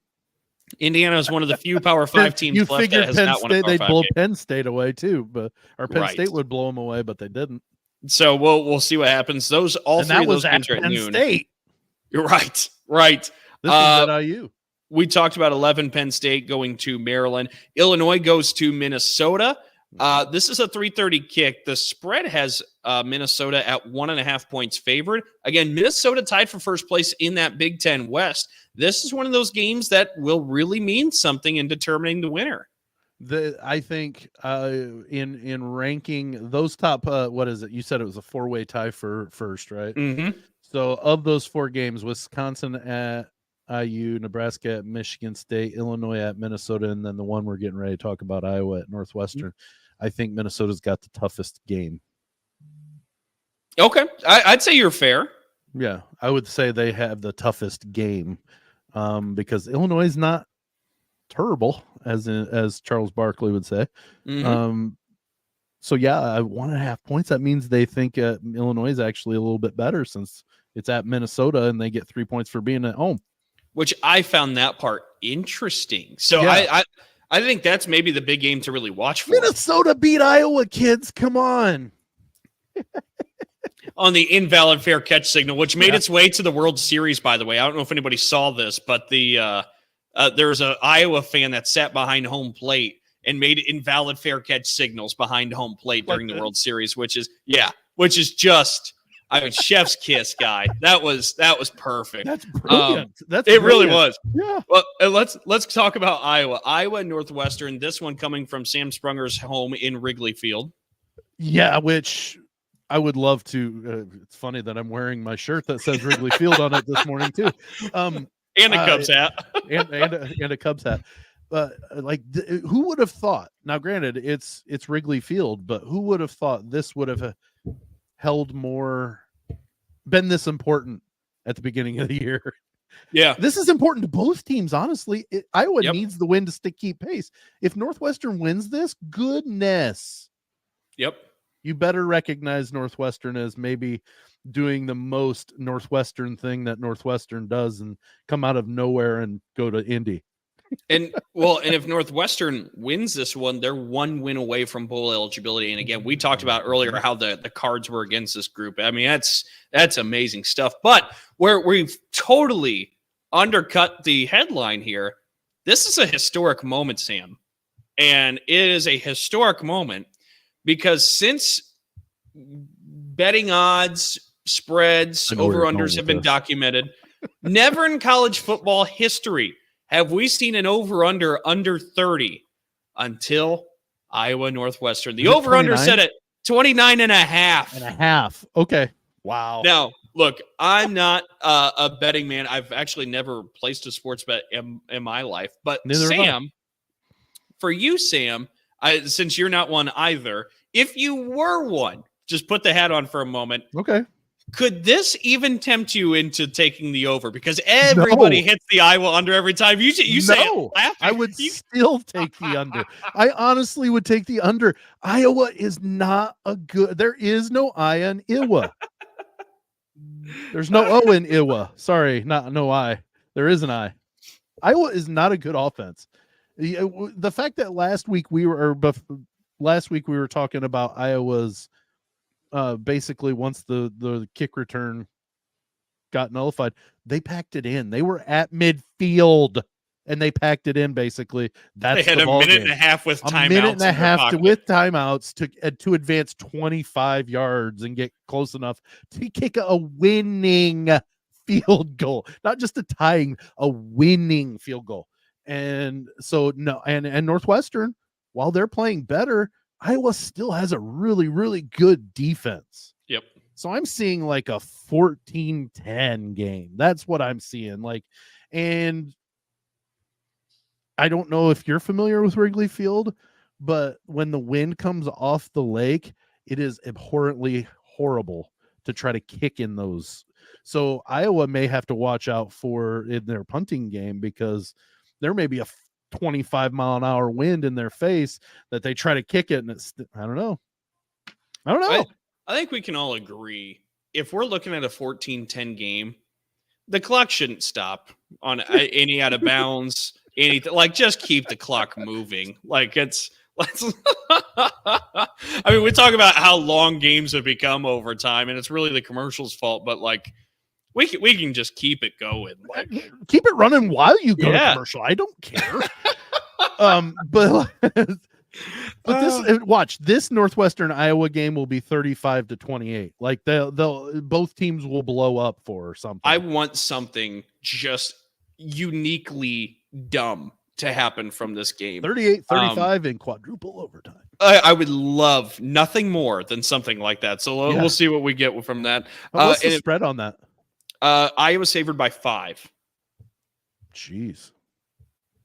Indiana is one of the few Power 5 teams you left figured that has Penn not won a State, Power they'd 5 blow game. Penn State away too, but Penn State would blow them away, but they didn't. So we'll see what happens. Those all and three that of was those at games are at Penn noon. State. You're right. This is at IU. We talked about 11 Penn State going to Maryland. Illinois goes to Minnesota. This is a 3:30 kick. The spread has Minnesota at 1.5 points favored. Again, Minnesota tied for first place in that Big Ten West. This is one of those games that will really mean something in determining the winner. I think in ranking those top, what is it? You said it was a 4-way tie for first, right? Mm-hmm. So of those 4 games, Wisconsin at IU, Nebraska at Michigan State, Illinois at Minnesota, and then the one we're getting ready to talk about, Iowa at Northwestern. I think Minnesota's got the toughest game. Okay. I'd say you're fair. Yeah, I would say they have the toughest game because Illinois is not terrible, as Charles Barkley would say. Mm-hmm. So, yeah, 1.5 points. That means they think Illinois is actually a little bit better since it's at Minnesota and they get 3 points for being at home. Which I found that part interesting. So yeah. I think that's maybe the big game to really watch for. Minnesota beat Iowa, kids. Come on. On the invalid fair catch signal, which made its way to the World Series, by the way. I don't know if anybody saw this, but there's an Iowa fan that sat behind home plate and made invalid fair catch signals behind home plate during the World Series, which is just, I mean, chef's kiss, guy. That was perfect. That's brilliant. It really was. Yeah. Well, let's talk about Iowa. Iowa Northwestern. This one coming from Sam Sprunger's home in Wrigley Field. Yeah, which I would love to. It's funny that I'm wearing my shirt that says Wrigley Field on it this morning too. And a Cubs hat. and a Cubs hat. Who would have thought? Now, granted, it's Wrigley Field, but who would have thought this would have been this important at the beginning of the year? Yeah, this is important to both teams. Honestly, Iowa needs the win to keep pace. If Northwestern wins this, goodness. Yep. You better recognize Northwestern as maybe doing the most Northwestern thing that Northwestern does and come out of nowhere and go to Indy. And if Northwestern wins this one, they're 1 win away from bowl eligibility. And again, we talked about earlier how the cards were against this group. I mean, that's amazing stuff. But where we've totally undercut the headline here, this is a historic moment, Sam. And it is a historic moment because since betting odds, spreads, over-unders have been documented, never in college football history have we seen an over-under under 30 until Iowa Northwestern. The over-under set at 29 and a half. Okay. Wow. Now, look, I'm not a betting man. I've actually never placed a sports bet in my life. But Sam, for you, Sam, since you're not one either, if you were one, just put the hat on for a moment. Okay. Could this even tempt you into taking the over? Because everybody hits the Iowa under every time. You say it laughing. I would still take the under. I honestly would take the under. Iowa is not a good. There is no I in Iowa. There's no O in Iowa. Sorry, no I. There is an I. Iowa is not a good offense. The fact that last week we were talking about Iowa's. Basically, once the kick return got nullified, they packed it in. They were at midfield and they packed it in. Basically, that's they had the a ball minute game. and a half with timeouts. A minute and a half with timeouts to advance 25 yards and get close enough to kick a winning field goal, not just a tying, a winning field goal. And so no, and Northwestern, while they're playing better, Iowa still has a really, really good defense. Yep. So I'm seeing like a 14-10 game. That's what I'm seeing. Like, and I don't know if you're familiar with Wrigley Field, but when the wind comes off the lake, it is abhorrently horrible to try to kick in those. So Iowa may have to watch out for in their punting game, because there may be a 25-mile-an-hour wind in their face that they try to kick it, and it's, I don't know. I think we can all agree, if we're looking at a 14-10 game, the clock shouldn't stop on any out of bounds, anything. Like, just keep the clock moving. Like, let's I mean, we talk about how long games have become over time, and it's really the commercial's fault, but like, we can just keep it going. Like, keep it running while you go to commercial. I don't care. But watch, this Northwestern Iowa game will be 35-28. Like, they'll both teams will blow up for something. I want something just uniquely dumb to happen from this game. 38-35 in quadruple overtime. I would love nothing more than something like that. So we'll see what we get from that. What's the spread on that? Iowa's favored by 5. Jeez.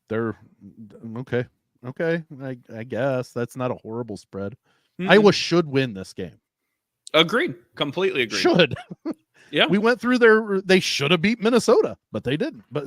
They're okay. Okay. I guess that's not a horrible spread. Mm-hmm. Iowa should win this game. Agreed. Completely agreed. Should. Yeah. We went through they should have beat Minnesota, but they didn't. But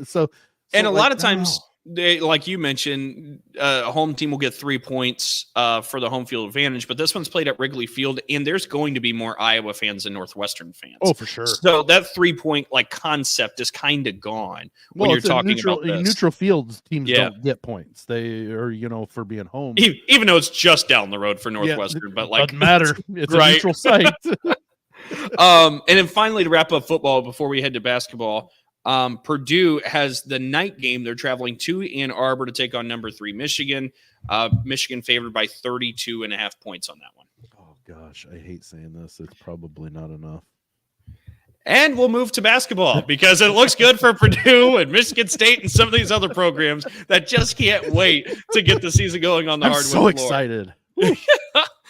and a lot of times, they, like you mentioned, a home team will get 3 points for the home field advantage, but this one's played at Wrigley Field, and there's going to be more Iowa fans than Northwestern fans. Oh, for sure. So that 3-point like concept is kind of gone when you're talking about this. Neutral fields teams don't get points. They are, for being home. Even though it's just down the road for Northwestern, but like, doesn't matter. It's a neutral site. And then finally, to wrap up football before we head to basketball, Purdue has the night game. They're traveling to Ann Arbor to take on number 3 Michigan. Michigan favored by 32.5 points on that one. Oh gosh, I hate saying this. It's probably not enough. And we'll move to basketball because it looks good for Purdue and Michigan State and some of these other programs that just can't wait to get the season going on the hardwood floor. I'm so excited.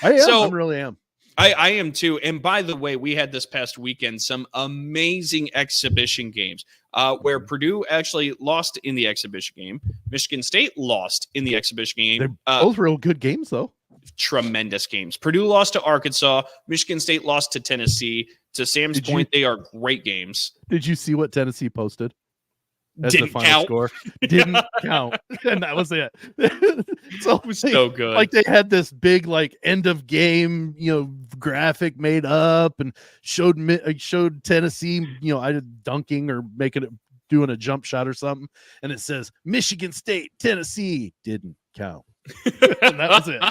I really am. I am too. And by the way, we had this past weekend some amazing exhibition games where Purdue actually lost in the exhibition game. Michigan State lost in the exhibition game. They're both real good games, though. Tremendous games. Purdue lost to Arkansas. Michigan State lost to Tennessee. To Sam's point, they are great games. Did you see what Tennessee posted? As Didn't the final count. Score. Didn't count. And that was it. So it was so good. Like, they had this big like end of game, graphic made up and showed Tennessee, either dunking or doing a jump shot or something. And it says Michigan State, Tennessee didn't count. And that was it.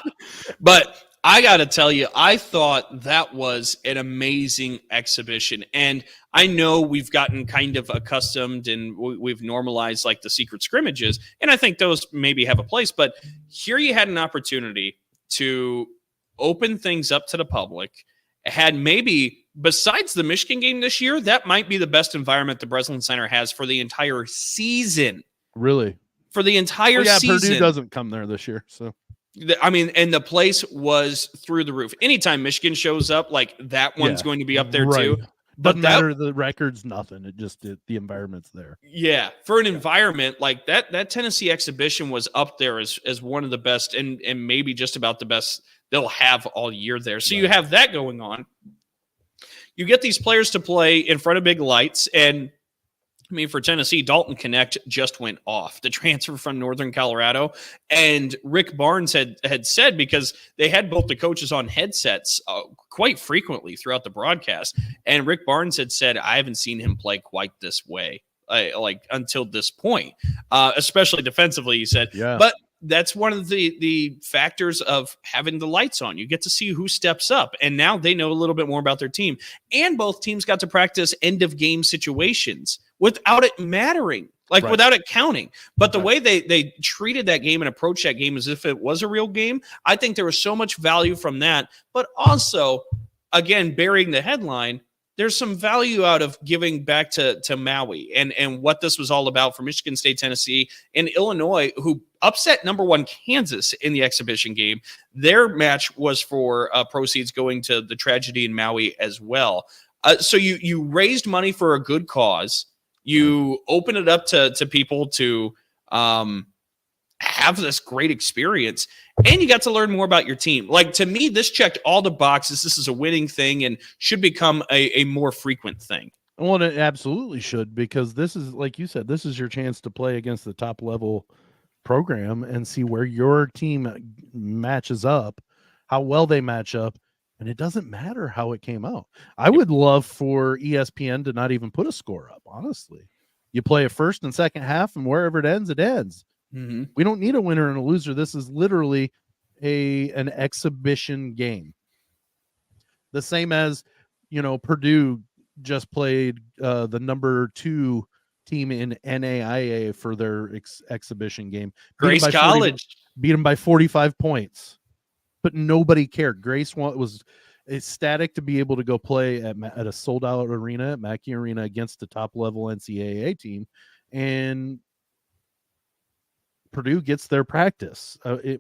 But I got to tell you, I thought that was an amazing exhibition. And I know we've gotten kind of accustomed and we've normalized like the secret scrimmages. And I think those maybe have a place. But here you had an opportunity to open things up to the public. Had maybe, besides the Michigan game this year, that might be the best environment the Breslin Center has for the entire season. Really? For the entire season. Purdue doesn't come there this year, so. I mean, and the place was through the roof. Anytime Michigan shows up, like that one's going to be up there too. Doesn't matter the records, nothing. It just the environment's there. Yeah, for an environment like that Tennessee exhibition was up there as one of the best, and maybe just about the best they'll have all year there. So you have that going on. You get these players to play in front of big lights, and I mean, for Tennessee, Dalton Connect just went off, the transfer from Northern Colorado. And Rick Barnes had said, because they had both the coaches on headsets quite frequently throughout the broadcast. And Rick Barnes had said, I haven't seen him play quite this way, like until this point, especially defensively, he said. Yeah. But that's one of the factors of having the lights on. You get to see who steps up, and now they know a little bit more about their team. And both teams got to practice end of game situations without it mattering like Right. without it counting. But the Right. way they treated that game and approached that game as if it was a real game, I think there was so much value from that. But also, again, burying the headline, there's some value out of giving back to Maui and what this was all about for Michigan State, Tennessee, and Illinois, who upset number 1 Kansas in the exhibition game. Their match was for proceeds going to the tragedy in Maui as well. So you raised money for a good cause. You open it up to people to have this great experience, and you got to learn more about your team. Like, to me, this checked all the boxes. This is a winning thing and should become a more frequent thing. Well, it absolutely should, because this is, like you said, this is your chance to play against the top level program and see where your team matches up, how well they match up. And it doesn't matter how it came out. I would love for ESPN to not even put a score up, honestly. You play a first and second half, and wherever it ends, it ends. Mm-hmm. We don't need a winner and a loser. This is literally an exhibition game. The same as, Purdue just played the number 2 team in NAIA for their exhibition game. Grace College. Beat them by 45 points. But nobody cared. Grace was ecstatic to be able to go play at a sold-out arena at Mackey Arena against the top-level NCAA team, and Purdue gets their practice,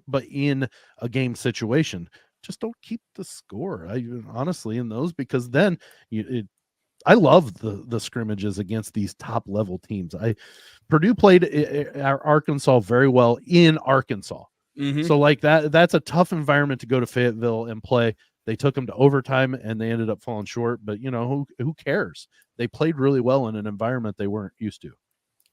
but in a game situation. Just don't keep the score, honestly, in those, because then I love the scrimmages against these top-level teams. Purdue played Arkansas very well in Arkansas. Mm-hmm. So like that's a tough environment to go to Fayetteville and play. They took them to overtime and they ended up falling short, but who cares? They played really well in an environment they weren't used to.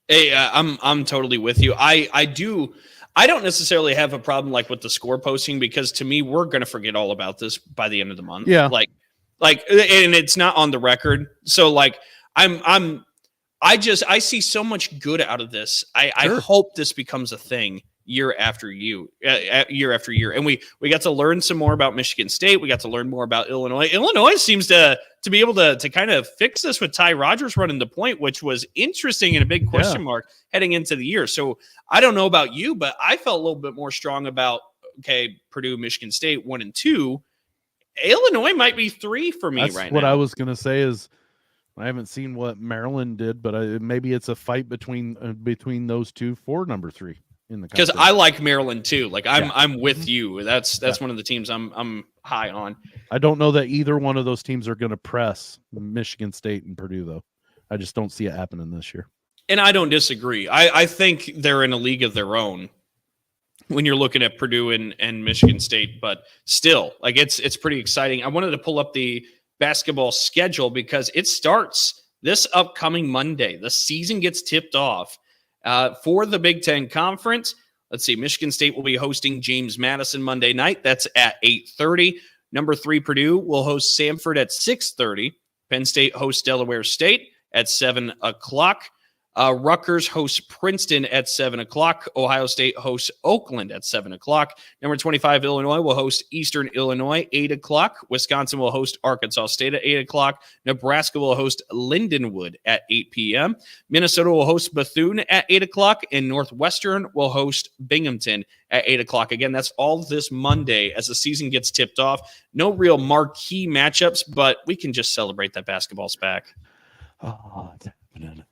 Hey, I'm totally with you. I don't necessarily have a problem like with the score posting, because to me, we're going to forget all about this by the end of the month. Yeah. Like, and it's not on the record. So like, I see so much good out of this. Sure. I hope this becomes a thing year after year. And we got to learn some more about Michigan State. We got to learn more about Illinois. Illinois seems to be able to kind of fix this with Ty Rodgers running the point, which was interesting and a big question mark heading into the year. So I don't know about you, but I felt a little bit more strong about, Purdue, Michigan State 1 and 2. Illinois might be 3 for me. That's right what now. I was going to say is, I haven't seen what Maryland did, but maybe it's a fight between those two for number 3 in the conference. Because I like Maryland too. Like I'm with you. That's one of the teams I'm high on. I don't know that either one of those teams are going to press Michigan State and Purdue, though. I just don't see it happening this year. And I don't disagree. I think they're in a league of their own when you're looking at Purdue and Michigan State, but still, like it's pretty exciting. I wanted to pull up the basketball schedule because it starts this upcoming Monday. The season gets tipped off for the Big Ten Conference. Let's see. Michigan State will be hosting James Madison Monday night. That's at 8:30. Number 3, Purdue will host Samford at 6:30. Penn State hosts Delaware State at 7 o'clock. Rutgers hosts Princeton at 7 o'clock. Ohio State hosts Oakland at 7 o'clock. Number 25, Illinois will host Eastern Illinois, 8 o'clock. Wisconsin will host Arkansas State at 8 o'clock. Nebraska will host Lindenwood at 8 p.m. Minnesota will host Bethune at 8 o'clock. And Northwestern will host Binghamton at 8 o'clock. Again, that's all this Monday as the season gets tipped off. No real marquee matchups, but we can just celebrate that basketball's back. Oh, it's happening.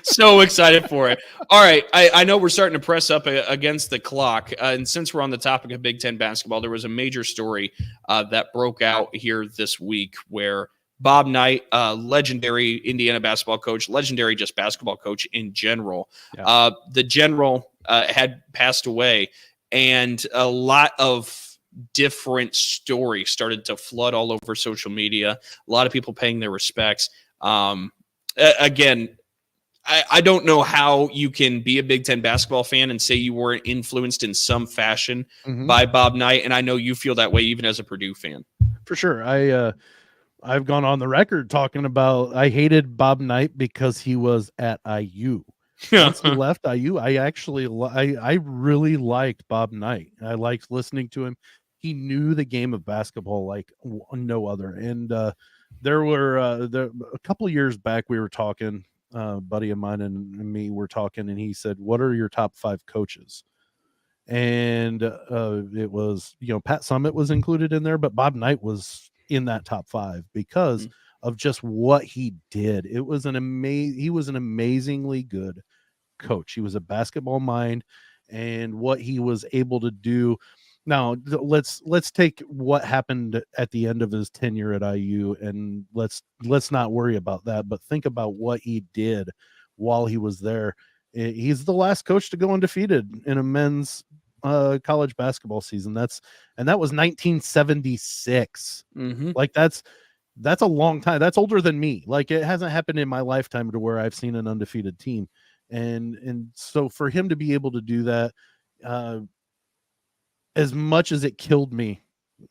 So excited for it. All right. I know we're starting to press up against the clock. And since we're on the topic of Big Ten basketball, there was a major story that broke out here this week where Bob Knight, legendary Indiana basketball coach, legendary just basketball coach in general, the general had passed away, and a lot of different stories started to flood all over social media. A lot of people paying their respects. Again, I don't know how you can be a Big Ten basketball fan and say you weren't influenced in some fashion by Bob Knight, and I know you feel that way even as a Purdue fan. For sure. I've gone on the record talking about I hated Bob Knight because he was at IU. Once he left IU, I really liked Bob Knight. I liked listening to him. He knew the game of basketball like no other. And there were a couple of years back we were talking buddy of mine and me were talking, and he said, "What are your top 5 coaches?" And it was, Pat Summitt was included in there, but Bob Knight was in that top 5 because of just what he did. It was he was an amazingly good coach. He was a basketball mind, and what he was able to do. Now let's take what happened at the end of his tenure at IU, and let's not worry about that, but think about what he did while he was there. He's the last coach to go undefeated in a men's college basketball season. That was 1976. Like that's a long time. That's older than me. Like, it hasn't happened in my lifetime to where I've seen an undefeated team. And so for him to be able to do that, as much as it killed me,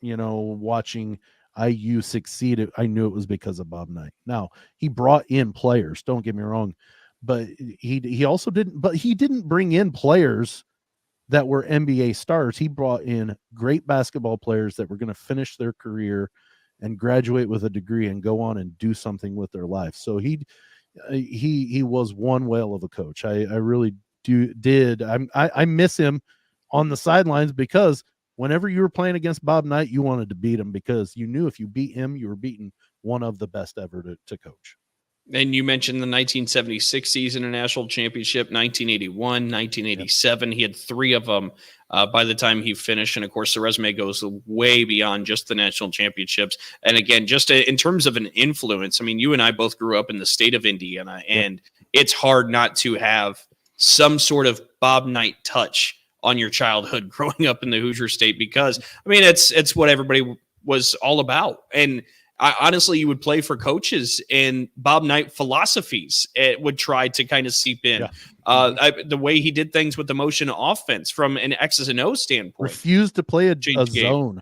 watching IU succeed, I knew it was because of Bob Knight. Now, he brought in players, don't get me wrong, but he also didn't bring in players that were NBA stars. He brought in great basketball players that were going to finish their career and graduate with a degree and go on and do something with their life. So he was one whale of a coach. I really did. I miss him on the sidelines, because whenever you were playing against Bob Knight, you wanted to beat him, because you knew if you beat him, you were beating one of the best ever to coach. And you mentioned the 1976 season, a national championship, 1981, 1987. Yep. He had 3 of them by the time he finished. And, of course, the resume goes way beyond just the national championships. And, again, just in terms of an influence, I mean, you and I both grew up in the state of Indiana, and it's hard not to have some sort of Bob Knight touch on your childhood growing up in the Hoosier State, because, I mean, it's what everybody was all about. And honestly, you would play for coaches, and Bob Knight philosophies would try to kind of seep in. Yeah. The way he did things with the motion offense from an X's and O standpoint. Refused to play a zone.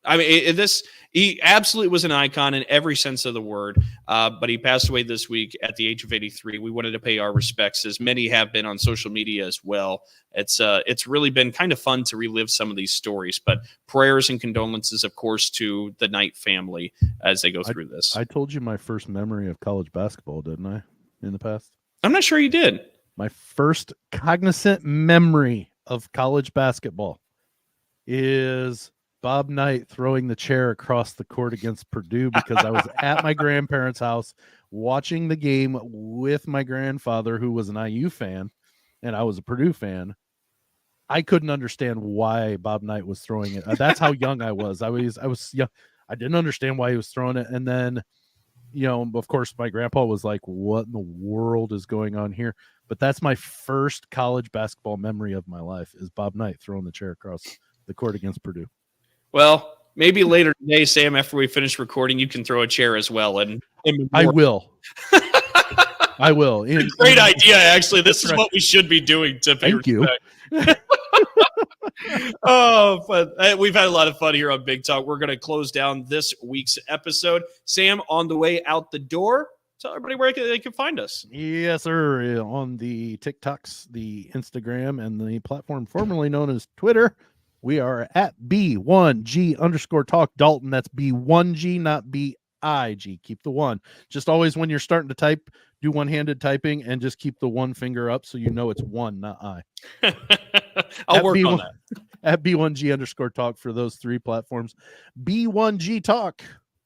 I mean, he absolutely was an icon in every sense of the word, but he passed away this week at the age of 83. We wanted to pay our respects, as many have been on social media as well. It's really been kind of fun to relive some of these stories, but prayers and condolences, of course, to the Knight family as they go through this. I told you my first memory of college basketball, didn't I, in the past? I'm not sure you did. My first cognizant memory of college basketball is Bob Knight throwing the chair across the court against Purdue, because I was at my grandparents' house watching the game with my grandfather, who was an IU fan, and I was a Purdue fan. I couldn't understand why Bob Knight was throwing it. That's how young I was. I was young. I didn't understand why he was throwing it. And then, of course, my grandpa was like, "What in the world is going on here?" But that's my first college basketball memory of my life, is Bob Knight throwing the chair across the court against Purdue. Well, maybe later today, Sam, after we finish recording, you can throw a chair as well. And I will. I will. Great idea, actually. This is what we should be doing. To pay Thank you. But we've had a lot of fun here on Big Talk. We're going to close down this week's episode. Sam, on the way out the door, tell everybody where they can find us. Yes, sir. On the TikToks, the Instagram, and the platform formerly known as Twitter, we are at B1G_talk Dalton. That's B1G, not BIG. Keep the 1. Just always, when you're starting to type, do one-handed typing and just keep the 1 finger up so you know it's 1, not I. I'll work on that. At B1G_talk for those 3 platforms. B1G Talk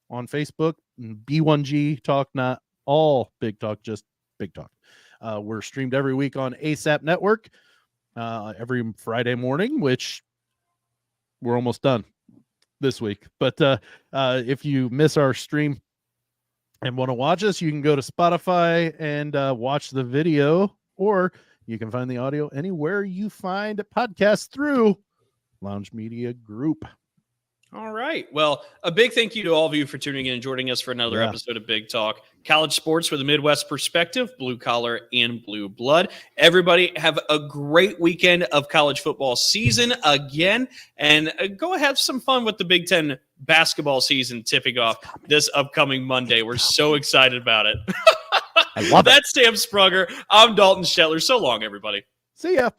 on Facebook. B1G Talk, not all Big Talk, just Big Talk. We're streamed every week on ASAP Network every Friday morning, which we're almost done this week. But if you miss our stream and want to watch us, you can go to Spotify and watch the video, or you can find the audio anywhere you find podcasts through Lounge Media Group. All right. Well, a big thank you to all of you for tuning in and joining us for another episode of Big Talk. College sports with a Midwest perspective, blue collar and blue blood. Everybody have a great weekend of college football season again, and go have some fun with the Big Ten basketball season tipping off this upcoming Monday. We're so excited about it. I love it. That's Sam Sprunger. I'm Dalton Shetler. So long, everybody. See ya.